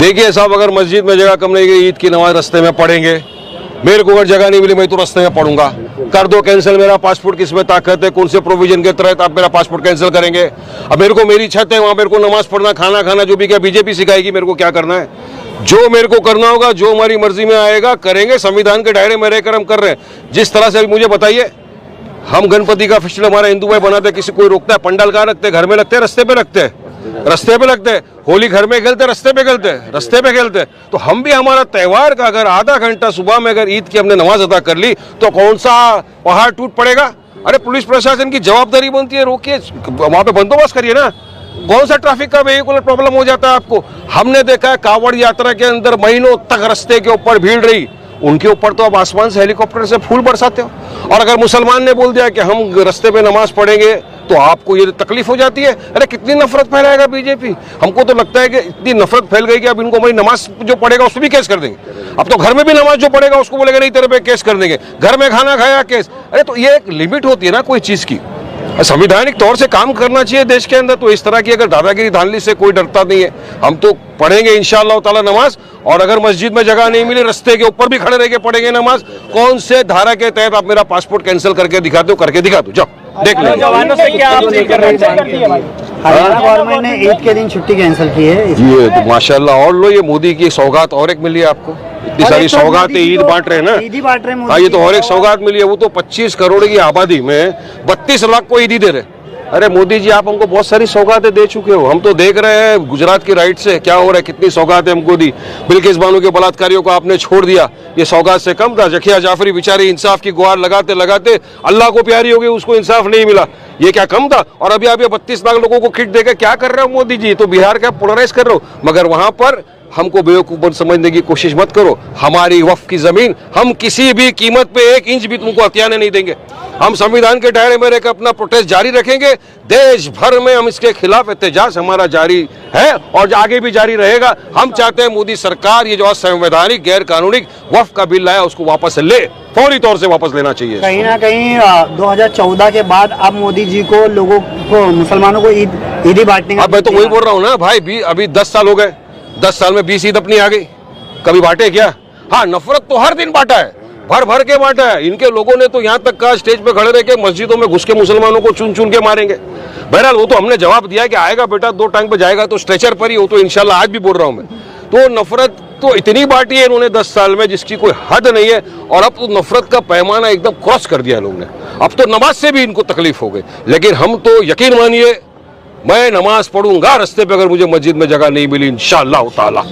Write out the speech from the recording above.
देखिए साहब, अगर मस्जिद में जगह कम नहीं गई, ईद की नमाज रास्ते में पढ़ेंगे। मेरे को अगर जगह नहीं मिली, मैं तो रास्ते में पढ़ूंगा। कर दो कैंसिल मेरा पासपोर्ट, किसमें ताकत है, कौन से प्रोविजन के तहत आप मेरा पासपोर्ट कैंसिल करेंगे? अब मेरे को मेरी छत है, वहां मेरे को नमाज पढ़ना, खाना खाना, जो भी क्या बीजेपी सिखाएगी मेरे को क्या करना है? जो मेरे को करना होगा, जो हमारी मर्जी में आएगा करेंगे। संविधान के दायरे में रहकर हम कर रहे हैं। जिस तरह से मुझे बताइए, हम गणपति का फेस्टिवल हमारा हिंदू भाई बनाते, किसी कोई रोकता है? पंडाल कहाँ रखते हैं? घर में लगते हैं, रास्ते पे लगते हैं, रास्ते पे लगते हैं। होली घर में खेलते, रास्ते पे खेलते, रास्ते पे खेलते। तो हम भी हमारा त्योहार का अगर आधा घंटा सुबह में अगर ईद की हमने नमाज अदा कर ली तो कौन सा पहाड़ टूट पड़ेगा? अरे पुलिस प्रशासन की जवाबदारी बनती है, रोकिए, वहां पे बंदोबस्त करिए ना। कौन सा ट्रैफिक का वेहिकुलर प्रॉब्लम हो जाता है आपको? हमने देखा है कांवड़ यात्रा के अंदर महीनों तक रास्ते के ऊपर भीड़ रही, उनके ऊपर तो आप आसमान से हेलीकॉप्टर से फूल बरसाते हो। और अगर मुसलमान ने बोल दिया कि हम रास्ते पे नमाज पढ़ेंगे तो आपको ये तकलीफ हो जाती है। अरे कितनी नफरत फैलाएगा बीजेपी? हमको तो लगता है कि इतनी नफरत फैल गई कि अब इनको हमारी नमाज जो पढ़ेगा उस पर भी केस कर देंगे। अब तो घर में भी नमाज जो पढ़ेगा उसको बोलेगा नहीं तेरे पे केस कर देंगे। घर में खाना खाया केस। अरे तो ये एक लिमिट होती है ना कोई चीज की। संवैधानिक तौर से काम करना चाहिए देश के अंदर। तो इस तरह की अगर दादागिरी धांधली से कोई डरता नहीं है। हम तो पढ़ेंगे इंशाअल्लाह ताला नमाज, और अगर मस्जिद में जगह नहीं मिली, रास्ते के ऊपर भी खड़े रह के पढ़ेंगे नमाज। कौन से धारा के तहत आप मेरा पासपोर्ट कैंसिल करके दिखा दो? करके दिखा दो, जाओ देख लो। जवानों से क्या आप नहीं कर रहे हैं? हरियाणा गवर्नमेंट ने ईद के दिन छुट्टी कैंसिल की है। ये तो माशाल्लाह, और लो, ये मोदी की सौगात और एक मिली है आपको। इतनी सारी सौगातें ईद बांट रहे हैं ना। ईदी बांट रहे हैं। हाँ, ये तो और एक सौगात मिली है। वो तो 25 करोड़ की आबादी में 32 लाख को ईदी दे रहे। अरे मोदी जी, आप हमको बहुत सारी सौगातें दे चुके हो। हम तो देख रहे हैं गुजरात की राइट से क्या हो रहा है, कितनी सौगातें हमको दी। बिल्किस बानो के बलात्कारियों को आपने छोड़ दिया, ये सौगात से कम था? जखिया जाफरी बेचारी इंसाफ की गुहार लगाते लगाते अल्लाह को प्यारी हो गई, उसको इंसाफ नहीं मिला, ये क्या कम था? और अभी आप ये 32 लाख लोगों को किट देकर क्या कर रहे हो मोदी जी? तो बिहार का पोलराइज कर रहे हो। मगर वहां पर हमको बेवकूफ समझने की कोशिश मत करो। हमारी वक्फ की जमीन हम किसी भी कीमत पे 1 इंच भी तुमको हथियाने नहीं देंगे। हम संविधान के दायरे में रहकर अपना प्रोटेस्ट जारी रखेंगे। देश भर में हम इसके खिलाफ एहतजाज हमारा जारी है और आगे भी जारी रहेगा। हम चाहते हैं मोदी सरकार ये जो असंवैधानिक गैर कानूनी वक्फ का बिल लाया उसको वापस ले, फौरी तौर से वापस लेना चाहिए। कहीं ना कहीं 2014 के बाद अब मोदी जी को, लोगों को, मुसलमानों को ईदी बांटने का। अब मैं तो वही बोल रहा हूँ ना भाई, अभी 10 साल हो गए, 10 साल में 20 ईद अपनी आ गई, कभी बांटे क्या? हाँ, नफरत तो हर दिन बांटा है, भर भर के बांटा है। इनके लोगों ने तो यहाँ तक कहा स्टेज पे खड़े रह के मस्जिदों में घुस के मुसलमानों को चुन चुन के मारेंगे। बहरहाल वो तो हमने जवाब दिया कि आएगा बेटा, 2 टांग पे जाएगा तो स्ट्रेचर पर ही। हो तो इंशाल्लाह आज भी बोल रहा हूँ मैं। तो नफरत तो इतनी बांटी है इन्होंने 10 साल में जिसकी कोई हद नहीं है। और अब तो नफरत का पैमाना एकदम क्रॉस कर दिया लोगों ने। अब तो नमाज से भी इनको तकलीफ हो गई। लेकिन हम तो यकीन मानिए, मैं नमाज पढ़ूंगा रास्ते पे अगर मुझे मस्जिद में जगह नहीं मिली इंशाअल्लाह ताला।